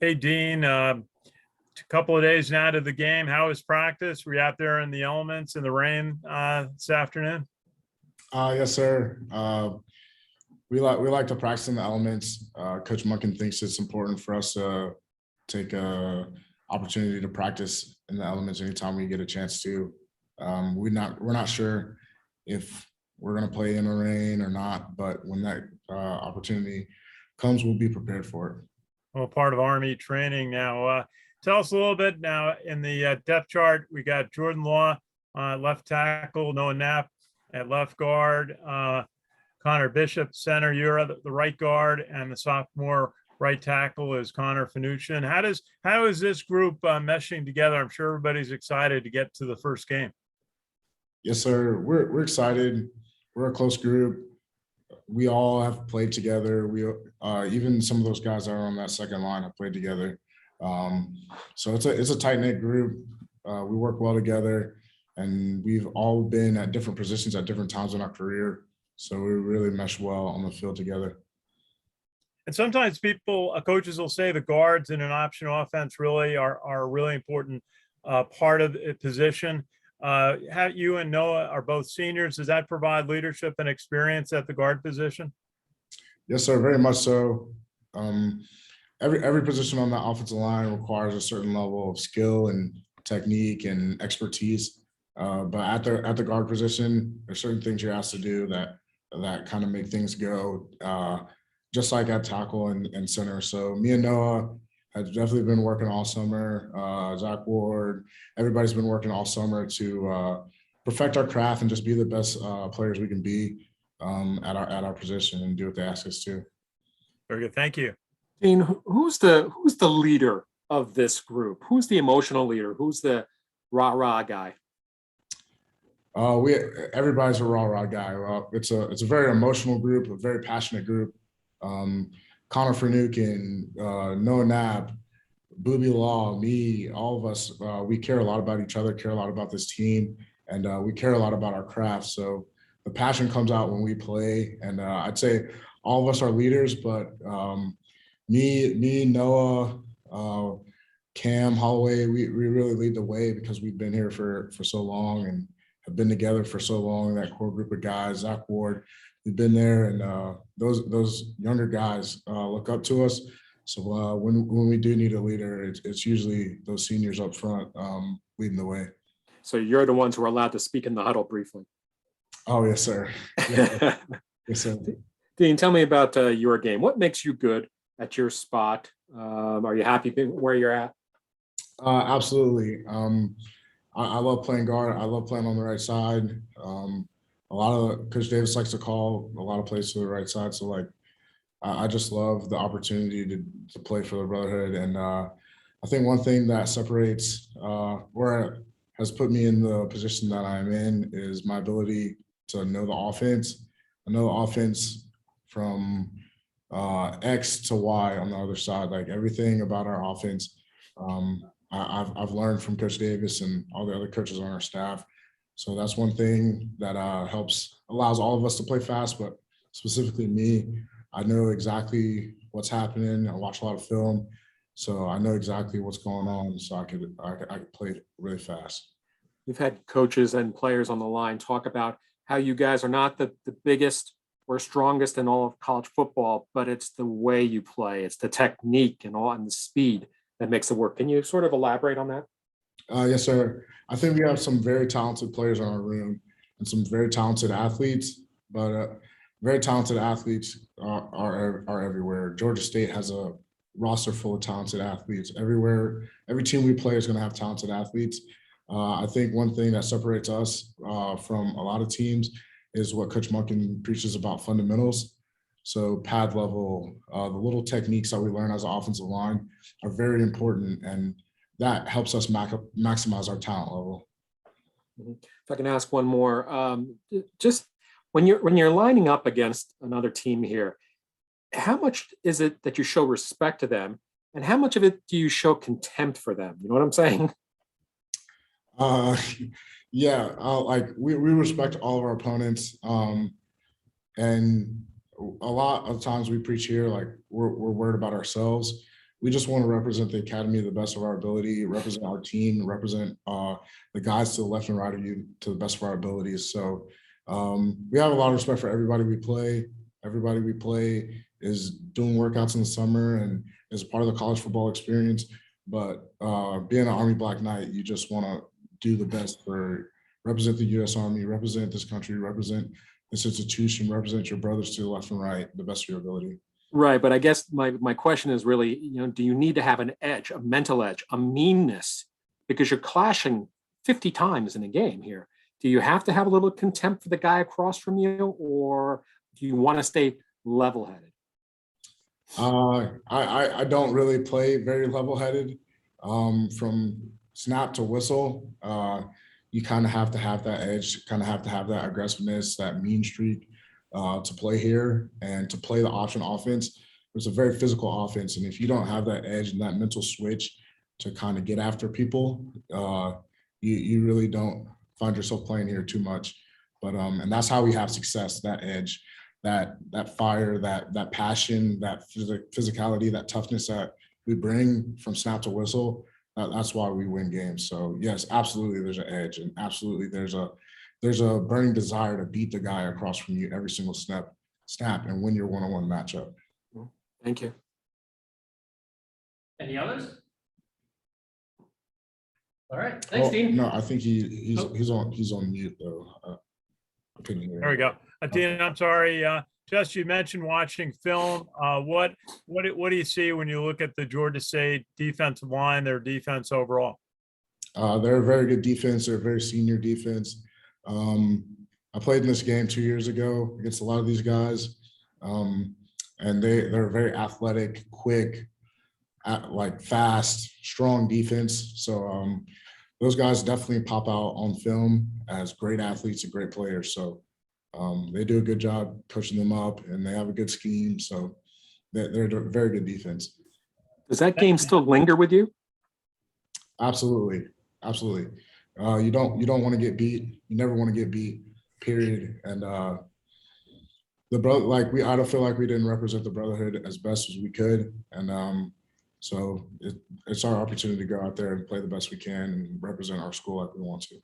Hey, Dean, a couple of days now to the game. How was practice? Were you out there in the elements in the rain this afternoon? Yes, sir. We like to practice in the elements. Coach Munkin thinks it's important for us to take a opportunity to practice in the elements anytime we get a chance to. We're not sure if we're going to play in the rain or not, but when that opportunity comes, we'll be prepared for it. Well, part of Army training now. Tell us a little bit now in the depth chart. We got Jordan Law, left tackle, Noah Knapp at left guard, Connor Bishop, center, you're at the right guard, and the sophomore right tackle is Connor Finuchin. How is this group meshing together? I'm sure everybody's excited to get to the first game. Yes, sir. We're excited. We're a close group. We all have played together. We even some of those guys that are on that second line have played together. So it's a tight-knit group. We work well together, and we've all been at different positions at different times in our career. So we really mesh well on the field together. And sometimes coaches will say the guards in an option offense really are a really important part of the position. How you and Noah are both seniors. Does that provide leadership and experience at the guard position? Yes, sir. Very much so. Every position on the offensive line requires a certain level of skill and technique and expertise. But at the guard position, there's certain things you're asked to do that kind of make things go, just like at tackle and center. So me and Noah have definitely been working all summer. Zach Ward, everybody's been working all summer to perfect our craft and just be the best players we can be at our position and do what they ask us to. Very good. Thank you. Dean, who's the leader of this group? Who's the emotional leader? Who's the rah-rah guy? Everybody's a rah-rah guy. It's a very emotional group, a very passionate group. Connor Finuchin, Noah Knapp, Booby Law, me, all of us, we care a lot about each other, care a lot about this team, and we care a lot about our craft. So the passion comes out when we play, and I'd say all of us are leaders, but me, Noah, Cam, Holloway, we really lead the way because we've been here for so long and have been together for so long. That core group of guys, Zach Ward, we've been there, and those younger guys look up to us. So when we do need a leader, it's usually those seniors up front leading the way. So you're the ones who are allowed to speak in the huddle briefly. Oh, yes, sir. Yeah. Yes, sir. Dean, tell me about your game. What makes you good at your spot? Are you happy where you're at? Absolutely. I love playing guard. I love playing on the right side. A lot of Coach Davis likes to call a lot of plays to the right side. So I just love the opportunity to play for the Brotherhood. And I think one thing that separates or has put me in the position that I'm in is my ability to know the offense. I know the offense from X to Y on the other side, like everything about our offense. I've learned from Coach Davis and all the other coaches on our staff. So that's one thing that allows all of us to play fast, but specifically me, I know exactly what's happening. I watch a lot of film, so I know exactly what's going on, so I could play really fast. We've had coaches and players on the line talk about how you guys are not the biggest or strongest in all of college football, but it's the way you play, it's the technique and the speed that makes it work. Can you sort of elaborate on that? Yes, sir. I think we have some very talented players in our room and some very talented athletes, but very talented athletes are everywhere. Georgia State has a roster full of talented athletes everywhere. Every team we play is going to have talented athletes. I think one thing that separates us from a lot of teams is what Coach Munkin preaches about fundamentals. So pad level, the little techniques that we learn as an offensive line are very important, and that helps us maximize our talent level. If I can ask one more, just when you're lining up against another team here, how much is it that you show respect to them, and how much of it do you show contempt for them? You know what I'm saying? Yeah, we respect all of our opponents, and a lot of times we preach here like we're worried about ourselves. we just want to represent the academy to the best of our ability, represent our team, represent the guys to the left and right of you to the best of our abilities. So we have a lot of respect for everybody we play. Everybody we play is doing workouts in the summer and is a part of the college football experience. But being an Army Black Knight, you just want to do the best for represent the U.S. Army, represent this country, represent this institution, represent your brothers to the left and right, the best of your ability. Right, but I guess my question is really, do you need to have an edge, a mental edge, a meanness, because you're clashing 50 times in a game here? Do you have to have a little contempt for the guy across from you, or do you want to stay level-headed? I don't really play very level-headed. From snap to whistle, you kind of have to have that edge, kind of have to have that aggressiveness, that mean streak to play here and to play the option offense. It's a very physical offense. And if you don't have that edge and that mental switch to kind of get after people, you really don't find yourself playing here too much. But and that's how we have success, that edge, that fire, that passion, that physicality, that toughness that we bring from snap to whistle. That's why we win games. So yes, absolutely, there's an edge, and absolutely there's a burning desire to beat the guy across from you every single snap, and win your one-on-one matchup. Thank you. Any others? All right, thanks, Dean. No, I think he's on mute though. I couldn't hear. There we go. Dean, I'm sorry. Jess, you mentioned watching film. What do you see when you look at the Georgia State defensive line, their defense overall? They're a very good defense. They're a very senior defense. I played in this game 2 years ago against a lot of these guys, and they're very athletic, quick, like fast, strong defense. So those guys definitely pop out on film as great athletes and great players. So they do a good job pushing them up, and they have a good scheme. So they're a very good defense. Does that game still linger with you? Absolutely. You don't want to get beat. You never want to get beat, period. And I don't feel like we didn't represent the brotherhood as best as we could. And so it's our opportunity to go out there and play the best we can and represent our school like we want to.